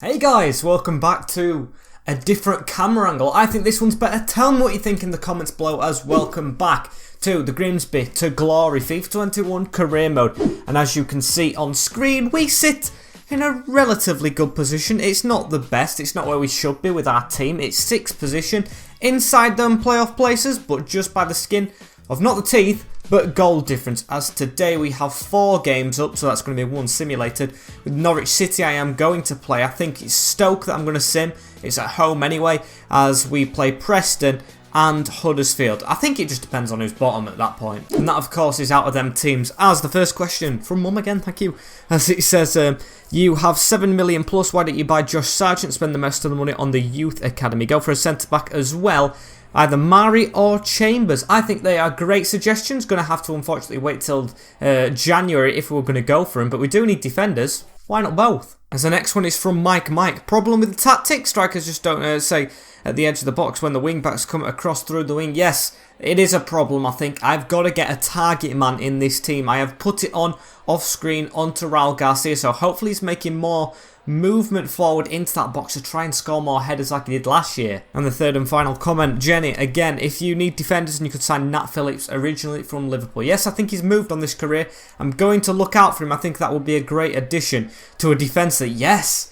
Hey guys, welcome back to a different camera angle. I think this one's better. Tell me what you think in the comments below as welcome back to the Grimsby to Glory FIFA 21 career mode. And as you can see on screen, we sit in a relatively good position. It's not the best, it's not where we should be with our team. It's 6th position inside them playoff places, but just by the skin of not the teeth, but goal difference, as today we have 4 games up, so that's going to be 1 simulated. With Norwich City I am going to play, I think it's Stoke that I'm going to sim, it's at home anyway, as we play Preston and Huddersfield. I think it just depends on who's bottom at that point. And that of course is out of them teams. As the first question, from Mum again, thank you. As it says, you have 7 million plus, why don't you buy Josh Sargent, spend the rest of the money on the youth academy, go for a centre back as well. Either Mari or Chambers. I think they are great suggestions. Going to have to unfortunately wait till January if we're going to go for them. But we do need defenders. Why not both? As the next one is from Mike. Problem with the tactic? Strikers just don't say at the edge of the box when the wing backs come across through the wing. Yes, it is a problem, I think. I've got to get a target man in this team. I have put it on off screen onto Raul Garcia. So hopefully he's making more movement forward into that box to try and score more headers like he did last year. And the third and final comment, Jenny, again, if you need defenders and you could sign Nat Phillips originally from Liverpool. Yes, I think he's moved on this career. I'm going to look out for him. I think that would be a great addition to a defence that, yes,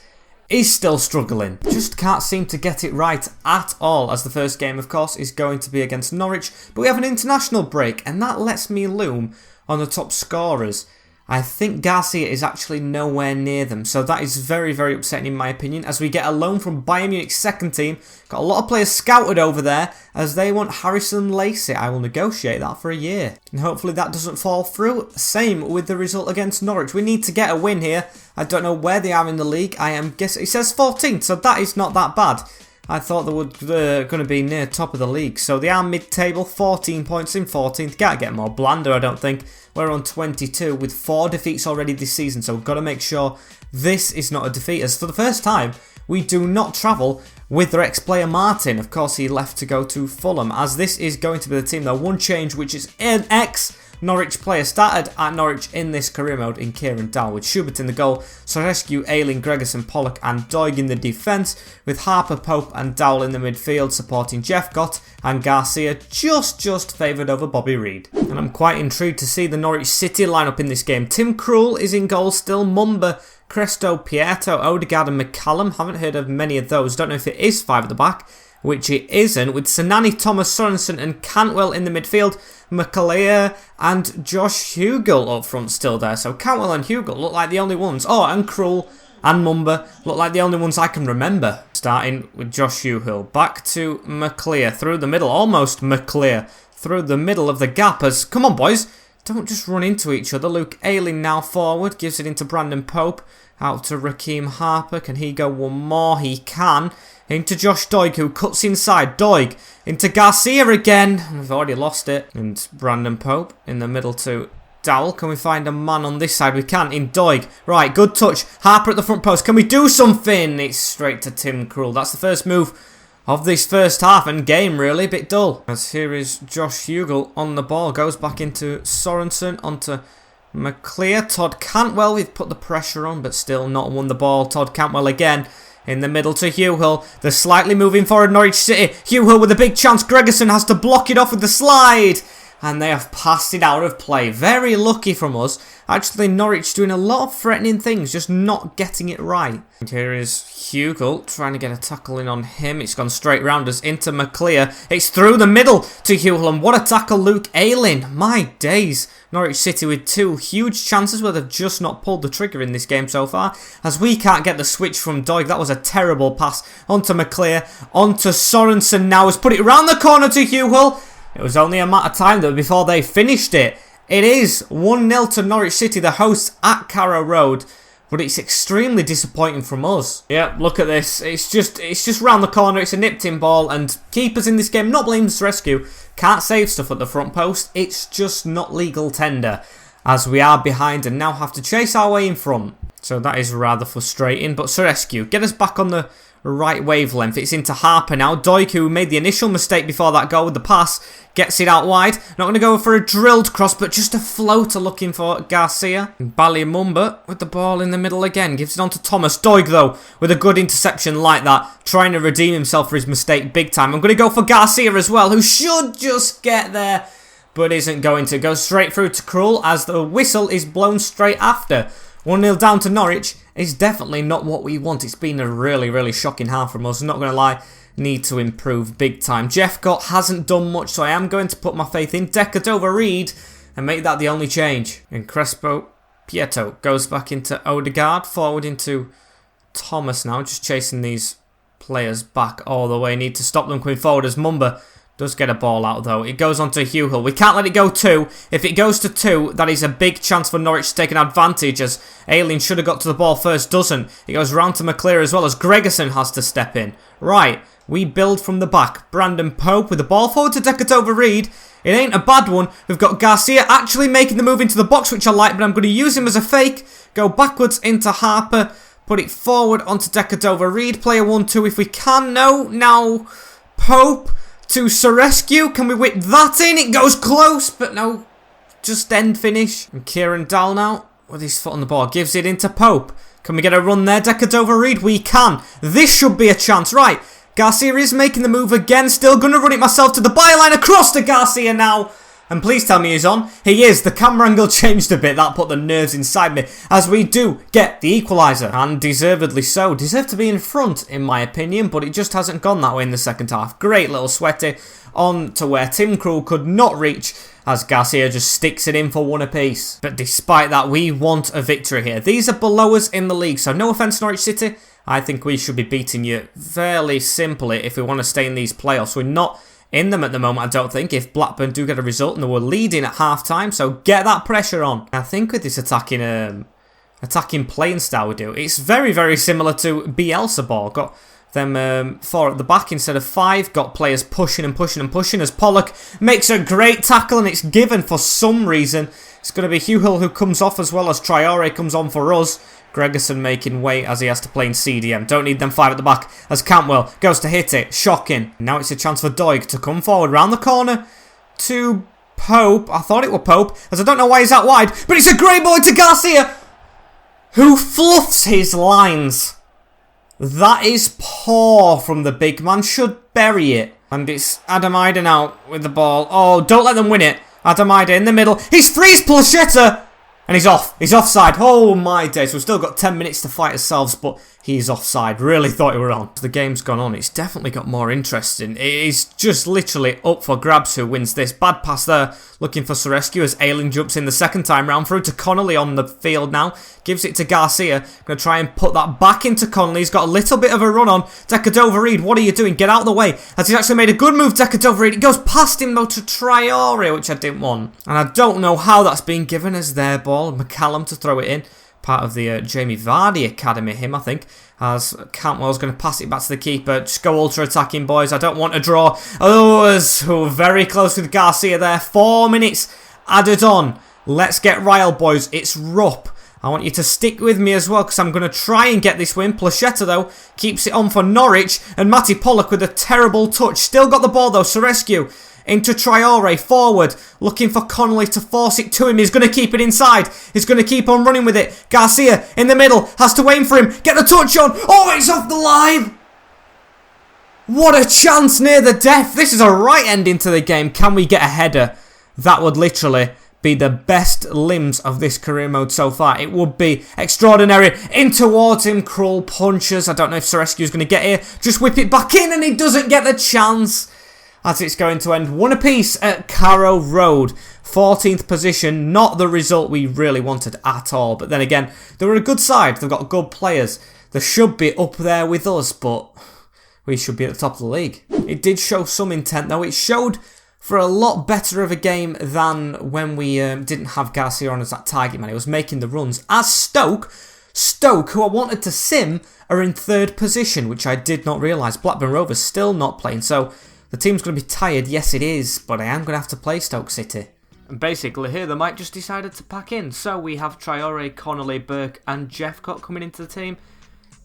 is still struggling. Just can't seem to get it right at all, as the first game, of course, is going to be against Norwich. But we have an international break, and that lets me loom on the top scorers. I think Garcia is actually nowhere near them, so that is very, very upsetting in my opinion, as we get a loan from Bayern Munich's second team. Got a lot of players scouted over there, as they want Harrison Lacey. I will negotiate that for a year, and hopefully that doesn't fall through. Same with the result against Norwich. We need to get a win here. I don't know where they are in the league. I am guessing, it says 14th, so that is not that bad. I thought they were going to be near top of the league. So they are mid-table, 14 points in 14th. Can't get more blander, I don't think. We're on 22 with 4 defeats already this season. So we've got to make sure this is not a defeat. As for the first time, we do not travel with their ex-player Martin. Of course, he left to go to Fulham. As this is going to be the team, though, one change, which is an ex-Norwich player. Started at Norwich in this career mode in Kieran Dowell, with Schubert in the goal, Sorescu, Ayling, Gregerson, Pollock and Doig in the defence, with Harper, Pope and Dowell in the midfield supporting Jeff Gott, and Garcia just favoured over Bobby Reid. And I'm quite intrigued to see the Norwich City lineup in this game. Tim Krul is in goal still, Mumba, Cresto, Pietro, Odegaard and McCallum. Haven't heard of many of those, don't know if it is 5 at the back, which it isn't, with Sanani, Thomas, Sorensen and Cantwell in the midfield, McAleer and Josh Hugel up front still there. So Cantwell and Hugel look like the only ones. Oh, and Krul and Mumba look like the only ones I can remember. Starting with Josh Hugel, back to McAleer, through the middle, almost McAleer, through the middle of the gap as, come on boys, don't just run into each other. Luke Ayling now forward, gives it into Brandon Pope, out to Raheem Harper. Can he go one more? He can. Into Josh Doig, who cuts inside. Doig into Garcia again. We've already lost it. And Brandon Pope in the middle to Dowell. Can we find a man on this side? We can in Doig. Right, good touch. Harper at the front post. Can we do something? It's straight to Tim Krul. That's the first move of this first half and game, really. A bit dull. As here is Josh Hugel on the ball. Goes back into Sorensen. Onto McAleer. Todd Cantwell. We've put the pressure on, but still not won the ball. Todd Cantwell again. In the middle to Hugel. They're slightly moving forward, Norwich City. Hugel with a big chance. Gregerson has to block it off with the slide. And they have passed it out of play. Very lucky from us. Actually, Norwich doing a lot of threatening things, just not getting it right. And here is Hugel trying to get a tackle in on him. It's gone straight round us into McAleer. It's through the middle to Hugel. And what a tackle, Luke Ayling. My days. Norwich City with 2 huge chances where they've just not pulled the trigger in this game so far, as we can't get the switch from Doig. That was a terrible pass onto McAleer, onto Sorensen now, has put it round the corner to Hugel. It was only a matter of time though before they finished it. It is 1-0 to Norwich City, the hosts at Carrow Road, but it's extremely disappointing from us. Yeah, look at this. It's just round the corner. It's a nipped-in ball, and keepers in this game, not blaming Sorescu, can't save stuff at the front post. It's just not legal tender, as we are behind and now have to chase our way in front. So that is rather frustrating. But Sorescu, get us back on the right wavelength. It's into Harper now. Doig, who made the initial mistake before that goal with the pass, gets it out wide. Not going to go for a drilled cross, but just a floater looking for Garcia. Mumba with the ball in the middle again. Gives it on to Thomas. Doig, though, with a good interception like that. Trying to redeem himself for his mistake big time. I'm going to go for Garcia as well, who should just get there, but isn't going to. Go straight through to Krul as the whistle is blown straight after. 1-0 down to Norwich is definitely not what we want. It's been a really, really shocking half from us. Not going to lie, need to improve big time. Jeff Gott hasn't done much, so I am going to put my faith in Decadova Reed and make that the only change. And Crespo Pieto goes back into Odegaard, forward into Thomas now, just chasing these players back all the way. Need to stop them coming forward as Mumba does get a ball out though. It goes on to Huhill. We can't let it go 2. If it goes to 2, that is a big chance for Norwich to take an advantage, as Aileen should have got to the ball first, doesn't. It goes round to McClear as well, as Gregerson has to step in. Right, we build from the back. Brandon Pope with the ball forward to Decadova Reed. It ain't a bad one. We've got Garcia actually making the move into the box, which I like, but I'm going to use him as a fake. Go backwards into Harper. Put it forward onto Decadova Reed. Player 1-2 if we can. No, now Pope to Sorescu. Can we whip that in? It goes close, but no. Just end finish. And Kieran Dahl now with his foot on the ball. Gives it into Pope. Can we get a run there? Decadova Reed. We can. This should be a chance. Right. Garcia is making the move again. Still going to run it myself to the byline. Across to Garcia now. And please tell me he's on. He is. The camera angle changed a bit. That put the nerves inside me. As we do get the equaliser. And deservedly so. Deserved to be in front, in my opinion. But it just hasn't gone that way in the second half. Great little sweaty. On to where Tim Krul could not reach. As Garcia just sticks it in for 1 apiece. But despite that, we want a victory here. These are below us in the league. So no offence, Norwich City. I think we should be beating you fairly simply if we want to stay in these playoffs. We're not in them at the moment, I don't think, if Blackburn do get a result, and we're leading at half-time, so get that pressure on. I think with this attacking playing style we do, it's very, very similar to Bielsa ball. Got them 4 at the back instead of 5, got players pushing and pushing and pushing as Pollock makes a great tackle, and it's given for some reason. It's going to be Huhill who comes off as well as Traore comes on for us. Gregerson making way as he has to play in CDM. Don't need them 5 at the back as Cantwell goes to hit it. Shocking. Now it's a chance for Doig to come forward round the corner to Pope. I thought it were Pope, as I don't know why he's out wide. But it's a great ball to Garcia, who fluffs his lines. That is poor from the big man. Should bury it. And it's Adam Ida now with the ball. Oh, don't let them win it. Adam Ida in the middle. He's free as Plachetta. And he's off. He's offside. Oh my days. We've still got 10 minutes to fight ourselves, but he's offside. Really thought he were on. The game's gone on. It's definitely got more interesting. It is just literally up for grabs who wins this. Bad pass there. Looking for Sorescu as Ailing jumps in the second time round. Through to Connolly on the field now. Gives it to Garcia. Going to try and put that back into Connolly. He's got a little bit of a run on. Decadova Reed, what are you doing? Get out of the way. As he's actually made a good move, Decadova Reed. It goes past him though to Traore, which I didn't want. And I don't know how that's been given as their ball. McCallum to throw it in. Part of the Jamie Vardy Academy, him I think, as Cantwell's going to pass it back to the keeper. Just go ultra-attacking, boys. I don't want a draw. Oh, so very close with Garcia there. 4 minutes added on. Let's get riled, boys. It's Rupp. I want you to stick with me as well, because I'm going to try and get this win. Plachetta, though, keeps it on for Norwich. And Matty Pollock with a terrible touch. Still got the ball, though. Sorescu into Traore, forward, looking for Connolly to force it to him. He's going to keep it inside. He's going to keep on running with it. Garcia in the middle, has to aim for him. Get the touch on. Oh, it's off the line. What a chance near the death. This is a right ending to the game. Can we get a header? That would literally be the best limbs of this career mode so far. It would be extraordinary. In towards him, Krul punches. I don't know if Sorescu's going to get here. Just whip it back in and he doesn't get the chance. As it's going to end 1 apiece at Carrow Road. 14th position, not the result we really wanted at all. But then again, they were a good side. They've got good players. They should be up there with us, but we should be at the top of the league. It did show some intent, though. It showed for a lot better of a game than when we didn't have Garcia on as that target man. He was making the runs. As Stoke, who I wanted to sim, are in 3rd position, which I did not realise. Blackburn Rovers still not playing, so the team's going to be tired. Yes, it is, but I am going to have to play Stoke City. And basically here they might just decided to pack in. So we have Traore, Connolly, Burke and Jeffcott coming into the team.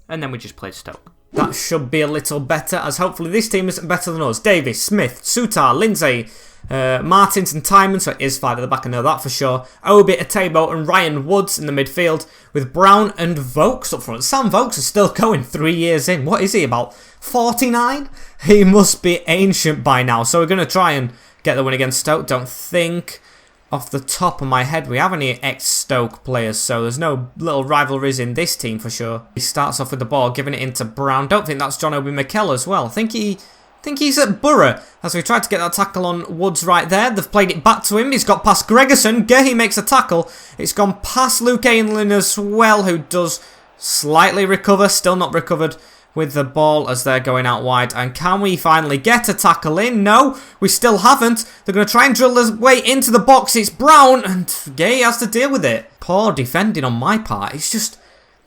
And then we just played Stoke. That should be a little better, as hopefully this team isn't better than us. Davis, Smith, Sutar, Lindsay, Martins and Timon, so it is 5 at the back, I know that for sure. Obi, Atebo and Ryan Woods in the midfield, with Brown and Vokes up front. Sam Vokes is still going 3 years in. What is he, about 49? He must be ancient by now. So we're going to try and get the win against Stoke. Don't think off the top of my head we have any ex-Stoke players, so there's no little rivalries in this team for sure. He starts off with the ball, giving it into Brown. Don't think that's John Obi Mikel as well. I think he's at Borough, as we tried to get that tackle on Woods right there. They've played it back to him. He's got past Gregerson. Gehi makes a tackle. It's gone past Luke Ainlin as well, who does slightly recover. Still not recovered with the ball as they're going out wide. And can we finally get a tackle in? No, we still haven't. They're going to try and drill their way into the box. It's Brown, and Gehi has to deal with it. Poor defending on my part. It's just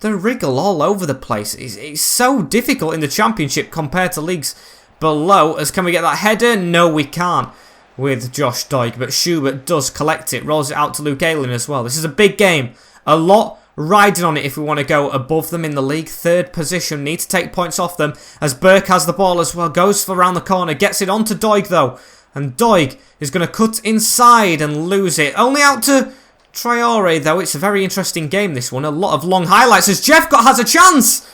the wriggle all over the place. It's so difficult in the Championship compared to leagues below. As can we get that header? No, we can't with Josh Doig, but Schubert does collect it, rolls it out to Luke Ayling as well. This is a big game, a lot riding on it if we want to go above them in the league. 3rd position, need to take points off them, as Burke has the ball as well, goes for around the corner, gets it onto Doig though, and Doig is going to cut inside and lose it, only out to Traore though. It's a very interesting game, this one, a lot of long highlights as Jeffcott has a chance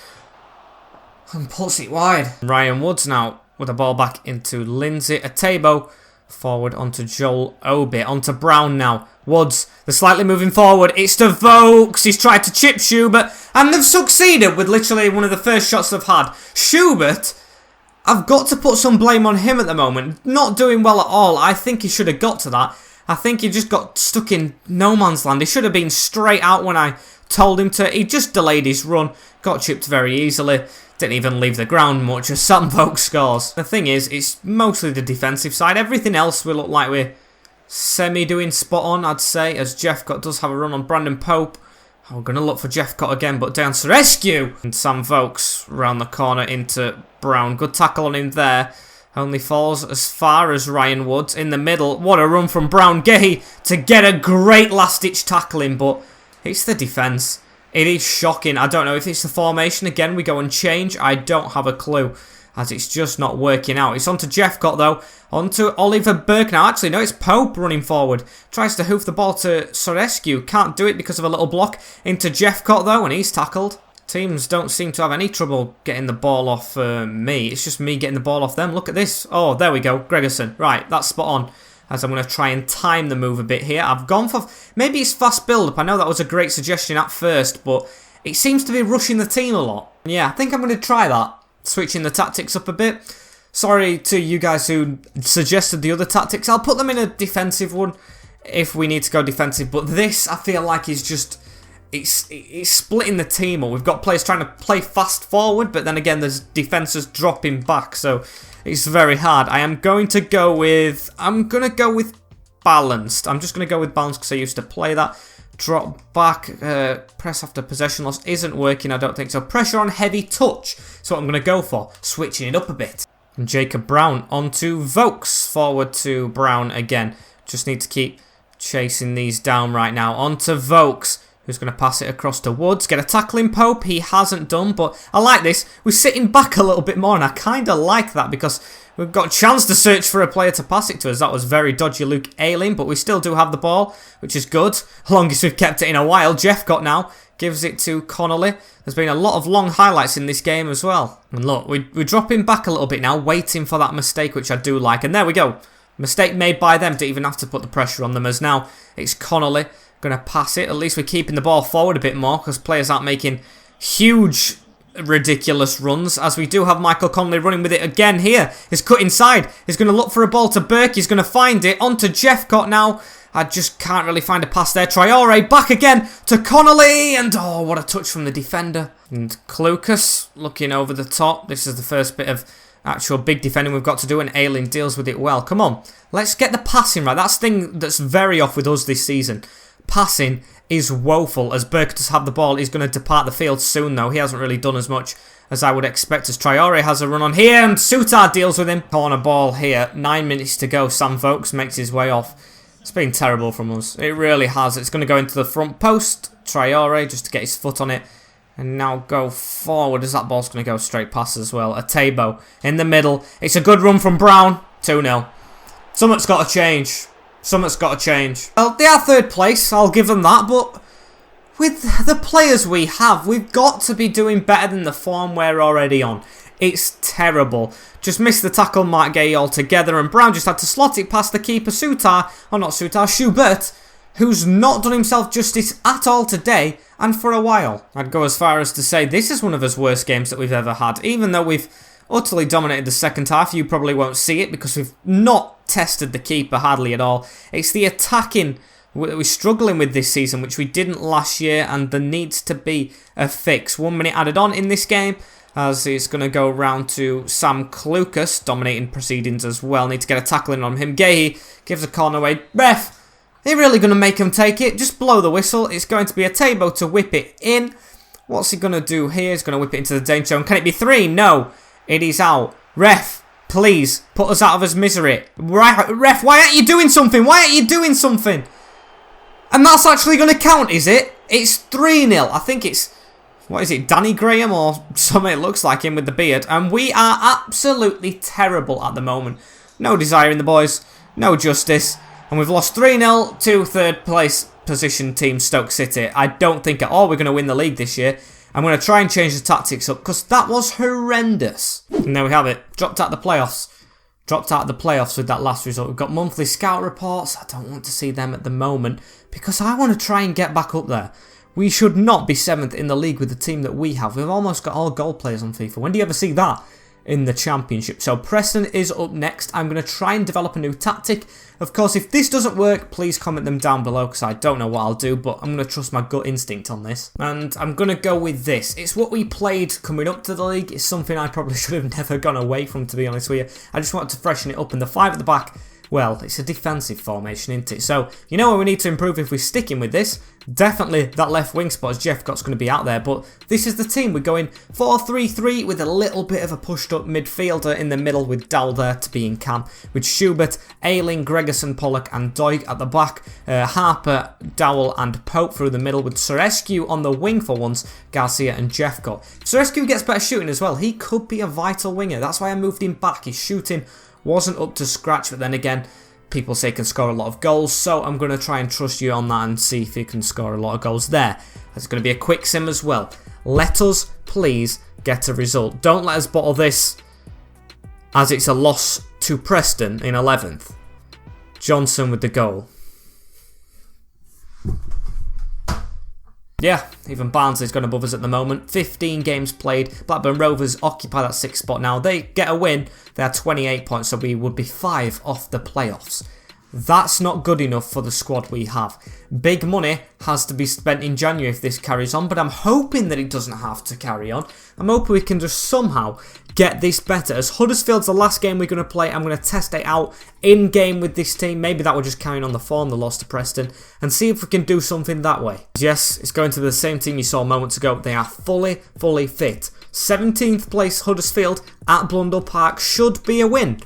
and puts it wide. Ryan Woods now with the ball back into Lindsay. Atebo forward onto Joel Obi. Onto Brown now. Woods, they're slightly moving forward. It's to Vokes. He's tried to chip Schubert, and they've succeeded with literally one of the first shots they've had. Schubert, I've got to put some blame on him at the moment. Not doing well at all. I think he should have got to that. I think he just got stuck in no man's land. He should have been straight out when I told him to. He just delayed his run. Got chipped very easily. Didn't even leave the ground much as Sam Vokes scores. The thing is, it's mostly the defensive side. Everything else we look like we're semi-doing spot on, I'd say, as Jeffcott does have a run on Brandon Pope. Oh, we're going to look for Jeffcott again, but down to rescue. And Sam Vokes round the corner into Brown. Good tackle on him there. Only falls as far as Ryan Woods in the middle. What a run from Brown Gehi to get a great last-ditch tackle in, but it's the defence. It is shocking. I don't know if it's the formation. Again, we go and change. I don't have a clue, as it's just not working out. It's on to Jeffcott, though. On to Oliver Burke now. Actually, no, it's Pope running forward. Tries to hoof the ball to Sorescu. Can't do it because of a little block. Into Jeffcott, though, and he's tackled. Teams don't seem to have any trouble getting the ball off me. It's just me getting the ball off them. Look at this. Oh, there we go. Gregerson. Right, that's spot on. As I'm going to try and time the move a bit here. I've gone for... Maybe it's fast build-up. I know that was a great suggestion at first, but it seems to be rushing the team a lot. Yeah, I think I'm going to try that. Switching the tactics up a bit. Sorry to you guys who suggested the other tactics. I'll put them in a defensive one if we need to go defensive. But this, I feel like, is just... It's splitting the team up. We've got players trying to play fast forward, but then again, there's defenders dropping back, so it's very hard. I'm going to go with balanced. I'm just going to go with balanced because I used to play that. Drop back, press after possession loss isn't working, I don't think so. Pressure on heavy touch, so what I'm going to go for. Switching it up a bit. And Jacob Brown onto Vokes. Forward to Brown again. Just need to keep chasing these down right now. Onto Vokes, who's going to pass it across to Woods. Get a tackle in Pope. He hasn't done, but I like this. We're sitting back a little bit more, and I kind of like that because we've got a chance to search for a player to pass it to us. That was very dodgy Luke Ayling, but we still do have the ball, which is good. Longest we've kept it in a while. Jeffcott now gives it to Connolly. There's been a lot of long highlights in this game as well. And look, we're dropping back a little bit now, waiting for that mistake, which I do like. And there we go. Mistake made by them. Didn't even have to put the pressure on them, as now it's Connolly going to pass it. At least we're keeping the ball forward a bit more because players aren't making huge, ridiculous runs. As we do have Michael Connolly running with it again here. He's cut inside. He's going to look for a ball to Burke. He's going to find it. On to Jeffcott now. I just can't really find a pass there. Traore back again to Connolly. And oh, what a touch from the defender. And Clucas looking over the top. This is the first bit of actual big defending we've got to do, and Ayling deals with it well. Come on. Let's get the passing right. That's the thing that's very off with us this season. Passing is woeful, as Burke does have the ball. He's going to depart the field soon, though. He hasn't really done as much as I would expect, as Traore has a run on here, and Sutar deals with him. Corner ball here. 9 minutes to go. Sam Vokes makes his way off. It's been terrible from us. It really has. It's going to go into the front post. Traore just to get his foot on it. And now go forward as that ball's going to go straight past as well. Atebo in the middle. It's a good run from Brown. 2-0. Something's got to change. Something's got to change. Well, they are third place. I'll give them that. But with the players we have, we've got to be doing better than the form we're already on. It's terrible. Just missed the tackle, Mark Gay altogether, and Brown just had to slot it past the keeper, Schubert, who's not done himself justice at all today and for a while. I'd go as far as to say this is one of his worst games that we've ever had, even though we've utterly dominated the second half. You probably won't see it because we've not tested the keeper hardly at all. It's the attacking we're struggling with this season, which we didn't last year, and there needs to be a fix. 1 minute added on in this game, as it's going to go round to Sam Klukas, dominating proceedings as well. Need to get a tackle in on him. Gahey gives a corner away. Ref, are you really going to make him take it? Just blow the whistle. It's going to be Atebo to whip it in. What's he going to do here? He's going to whip it into the danger zone. Can it be 3? No, it is out. Ref, please, put us out of his misery. Ref, why aren't you doing something? Why aren't you doing something? And that's actually going to count, is it? It's 3-0. I think it's, what is it, Danny Graham or something? It looks like him with the beard. And we are absolutely terrible at the moment. No desire in the boys. No justice. And we've lost 3-0 to third place position team Stoke City. I don't think at all we're going to win the league this year. I'm going to try and change the tactics up because that was horrendous. And there we have it. Dropped out the playoffs. Dropped out of the playoffs with that last result. We've got monthly scout reports. I don't want to see them at the moment because I want to try and get back up there. We should not be 7th in the league with the team that we have. We've almost got all goal players on FIFA. When do you ever see that in the Championship? So Preston is up next. I'm going to try and develop a new tactic. Of course, if this doesn't work, please comment them down below because I don't know what I'll do, but I'm going to trust my gut instinct on this. And I'm going to go with this. It's what we played coming up to the league. It's something I probably should have never gone away from, to be honest with you. I just wanted to freshen it up. And the 5 at the back, well, it's a defensive formation, isn't it? So, you know where we need to improve if we're sticking with this? Definitely that left wing spot as Jeff Gott's going to be out there. But this is the team. We're going 4-3-3 with a little bit of a pushed up midfielder in the middle with Dowell there to be in cam. With Schubert, Ayling, Gregerson, Pollock and Doig at the back. Harper, Dowell and Pope through the middle with Sorescu on the wing for once. Garcia and Jeffcott. If Sorescu gets better shooting as well, he could be a vital winger. That's why I moved him back. His shooting wasn't up to scratch, but then again, people say he can score a lot of goals, so I'm going to try and trust you on that and see if he can score a lot of goals there. There's going to be a quick sim as well. Let us please get a result. Don't let us bottle this as it's a loss to Preston in 11th. Johnson with the goal. Yeah, even Barnsley's gone above us at the moment. 15 games played. Blackburn Rovers occupy that 6th spot now. They get a win. They are 28 points, so we would be 5 off the playoffs. That's not good enough for the squad we have. Big money has to be spent in January if this carries on, but I'm hoping that it doesn't have to carry on. I'm hoping we can just somehow get this better. As Huddersfield's the last game we're going to play, I'm going to test it out in-game with this team. Maybe that will just carry on the form, the loss to Preston, and see if we can do something that way. Yes, it's going to the same team you saw moments ago. They are fully fit. 17th place Huddersfield at Blundell Park should be a win,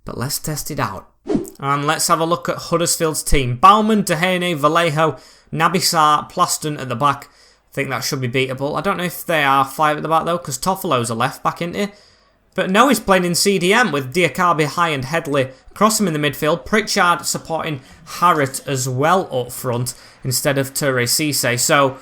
but let's test it out. And let's have a look at Huddersfield's team. Bauman, Dehaney, Vallejo, Nabisar, Plaston at the back. I think that should be beatable. I don't know if they are 5 at the back though, because Toffolo's a left back, isn't he? But no, he's playing in CDM with Diakabi, High and Headley across him in the midfield. Pritchard supporting Harrott as well up front instead of Toure Cisse. So,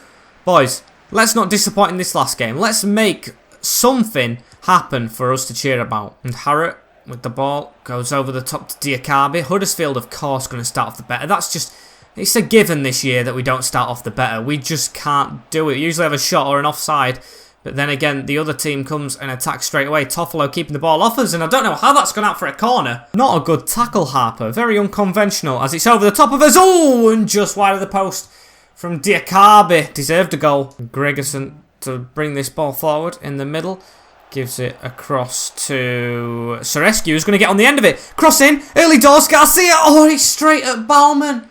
boys, let's not disappoint in this last game. Let's make something happen for us to cheer about. And Harrott with the ball goes over the top to Diakabi. Huddersfield, of course, going to start off the better. That's just, it's a given this year that we don't start off the better. We just can't do it. We usually have a shot or an offside. But then again, the other team comes and attacks straight away. Toffolo keeping the ball off us, and I don't know how that's gone out for a corner. Not a good tackle, Harper. Very unconventional as it's over the top of us. Oh, and just wide of the post from Diakabi. Deserved a goal. Gregerson to bring this ball forward in the middle. Gives it across to Sorescu, who's going to get on the end of it. Cross in, early doors, Garcia. Oh, he's straight at Bauman.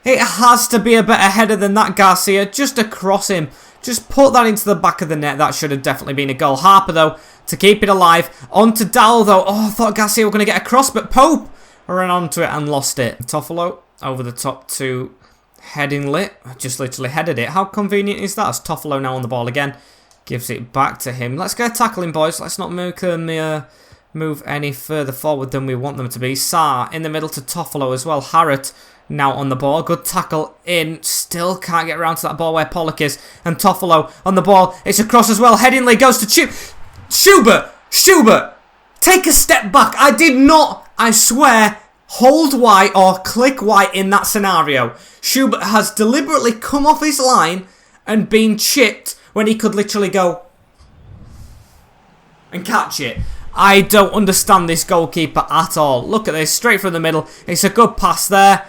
It has to be a better header than that, Garcia. Just across him. Just put that into the back of the net. That should have definitely been a goal. Harper, though, to keep it alive. On to Dowell, though. Oh, I thought Garcia were going to get across, but Pope ran onto it and lost it. Toffolo over the top to Headingley. Just literally headed it. How convenient is that? As Toffolo now on the ball again. Gives it back to him. Let's get a tackling, boys. Let's not make them move any further forward than we want them to be. Sarr in the middle to Toffolo as well. Harrott now on the ball. Good tackle in. Still can't get around to that ball where Pollock is. And Toffolo on the ball. It's across as well. Headingley goes to Schubert! Take a step back. I did not, I swear, hold Y or click Y in that scenario. Schubert has deliberately come off his line and been chipped when he could literally go and catch it. I don't understand this goalkeeper at all. Look at this, straight from the middle. It's a good pass there.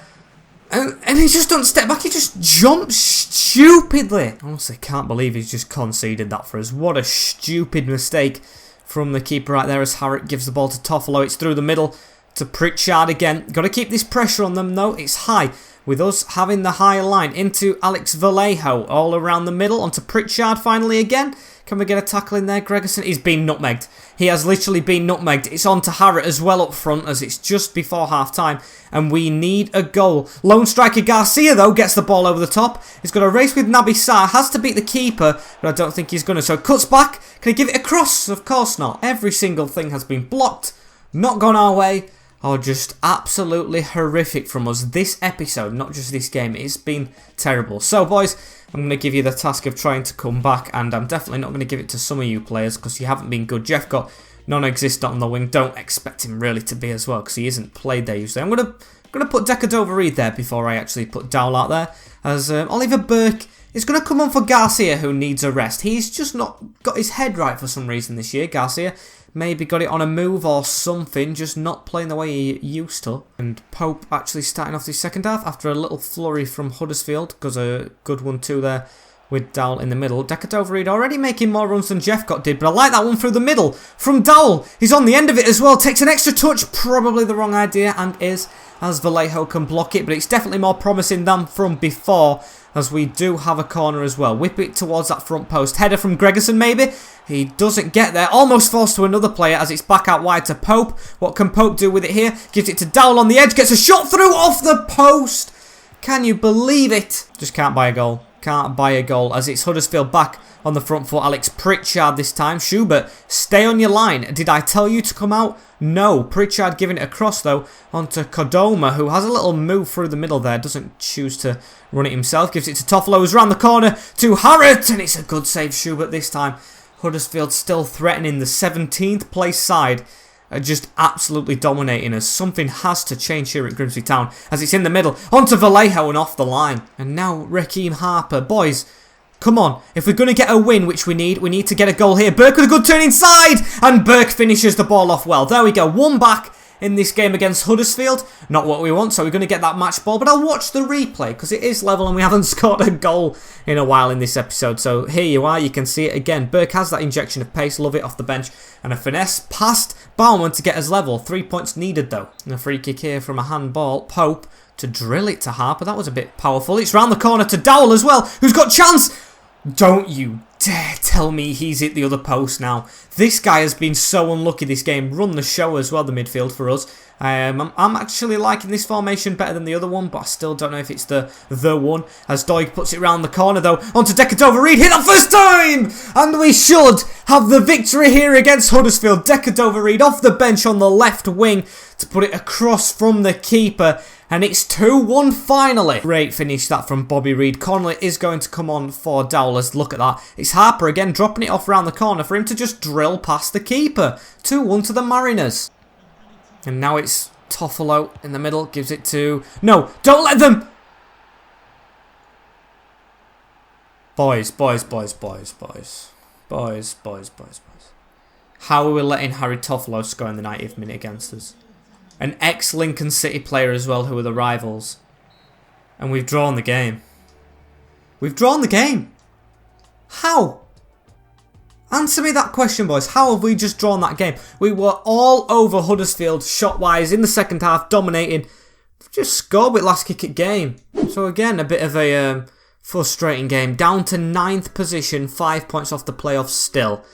And he just doesn't step back, he just jumps stupidly. Honestly, can't believe he's just conceded that for us. What a stupid mistake from the keeper right there as Harrott gives the ball to Toffolo. It's through the middle to Pritchard again. Got to keep this pressure on them though. It's high. With us having the higher line into Alex Vallejo. All around the middle onto Pritchard finally again. Can we get a tackle in there? Gregerson, he's been nutmegged. He has literally been nutmegged. It's on to Harrott as well up front as it's just before half time. And we need a goal. Lone striker Garcia though gets the ball over the top. He's got a race with Naby Sarr. Has to beat the keeper, but I don't think he's going to. So cuts back. Can he give it a cross? Of course not. Every single thing has been blocked. Not gone our way. Or just absolutely horrific from us. This episode, not just this game, it's been terrible. So boys, I'm going to give you the task of trying to come back, and I'm definitely not going to give it to some of you players because you haven't been good. Jeff got non-existent on the wing. Don't expect him really to be as well because he isn't played there usually. I'm going to put Decadova-Reid there before I actually put Dowell out there, as Oliver Burke is going to come on for Garcia, who needs a rest. He's just not got his head right for some reason this year, Garcia. Maybe got it on a move or something, just not playing the way he used to. And Pope actually starting off the second half after a little flurry from Huddersfield, because a good 1-2 there with Dowell in the middle. Decadova-Reid already making more runs than Jeffcott did, but I like that one through the middle from Dowell. He's on the end of it as well, takes an extra touch, probably the wrong idea, and is, as Vallejo can block it, but it's definitely more promising than from before, as we do have a corner as well. Whip it towards that front post. Header from Gregerson maybe. He doesn't get there. Almost falls to another player as it's back out wide to Pope. What can Pope do with it here? Gives it to Dowell on the edge. Gets a shot through off the post. Can you believe it? Just can't buy a goal. Can't buy a goal as it's Huddersfield back on the front foot. Alex Pritchard this time. Schubert, stay on your line. Did I tell you to come out? No. Pritchard giving it across though onto Kodoma, who has a little move through the middle there. Doesn't choose to run it himself. Gives it to Toffolo, who's round the corner to Harrott. And it's a good save, Schubert this time. Huddersfield still threatening the 17th place side. Just absolutely dominating us. Something has to change here at Grimsby Town as it's in the middle. Onto Vallejo and off the line. And now Raheem Harper. Boys, come on. If we're going to get a win, which we need to get a goal here. Burke with a good turn inside. And Burke finishes the ball off well. There we go. One back in this game against Huddersfield. Not what we want, so we're going to get that match ball. But I'll watch the replay because it is level and we haven't scored a goal in a while in this episode. So here you are, you can see it again. Burke has that injection of pace, love it off the bench. And a finesse past Baumann to get us level. 3 points needed though. And a free kick here from a handball. Pope to drill it to Harper. That was a bit powerful. It's round the corner to Dowell as well, who's got chance. Don't you dare tell me he's hit the other post now. This guy has been so unlucky this game. Run the show as well, the midfield for us. I'm actually liking this formation better than the other one, but I still don't know if it's the one. As Doig puts it round the corner though, onto Decadova-Reid. Hit that first time! And we should have the victory here against Huddersfield. Decadova-Reid off the bench on the left wing to put it across from the keeper. And it's 2-1 finally. Great finish that from Bobby Reid. Connolly is going to come on for Dowlers. Look at that. It's Harper again dropping it off round the corner for him to just drill past the keeper. 2-1 to the Mariners. And now it's Toffolo in the middle. Gives it to... No, don't let them... Boys. How are we letting Harry Toffolo score in the 90th minute against us? An ex-Lincoln City player as well, who are the rivals. And we've drawn the game. We've drawn the game. How? Answer me that question, boys. How have we just drawn that game? We were all over Huddersfield shot-wise in the second half, dominating. We've just scored with last kick at game. So again, a bit of a frustrating game. Down to 9th position, 5 points off the playoffs still.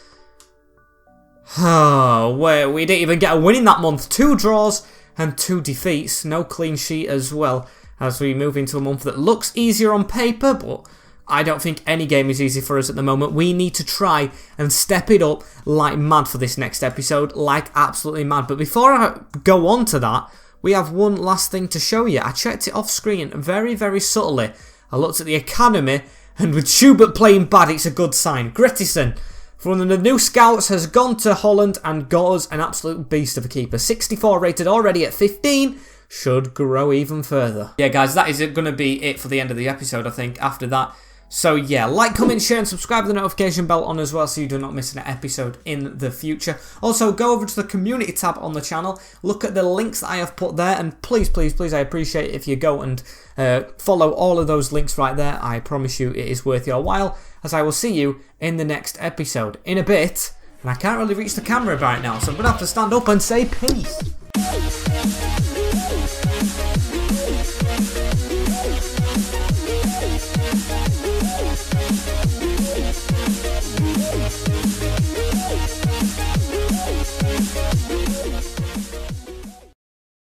Oh, we didn't even get a win in that month. 2 draws and 2 defeats. No clean sheet as well. as we move into a month that looks easier on paper, but I don't think any game is easy for us at the moment. We need to try and step it up like mad for this next episode, like absolutely mad. But before I go on to that, we have one last thing to show you. I checked it off screen very, very subtly. I looked at the academy, and with Schubert playing bad, it's a good sign. Grittyson, one of the new scouts, has gone to Holland and got us an absolute beast of a keeper. 64 rated already at 15. Should grow even further. Yeah, guys, that is going to be it for the end of the episode, I think, after that. So yeah, like, comment, share and subscribe with the notification bell on as well so you do not miss an episode in the future. Also, go over to the community tab on the channel, look at the links that I have put there, and please, please, please, I appreciate it if you go and follow all of those links right there. I promise you it is worth your while, as I will see you in the next episode in a bit. And I can't really reach the camera right now, so I'm going to have to stand up and say peace.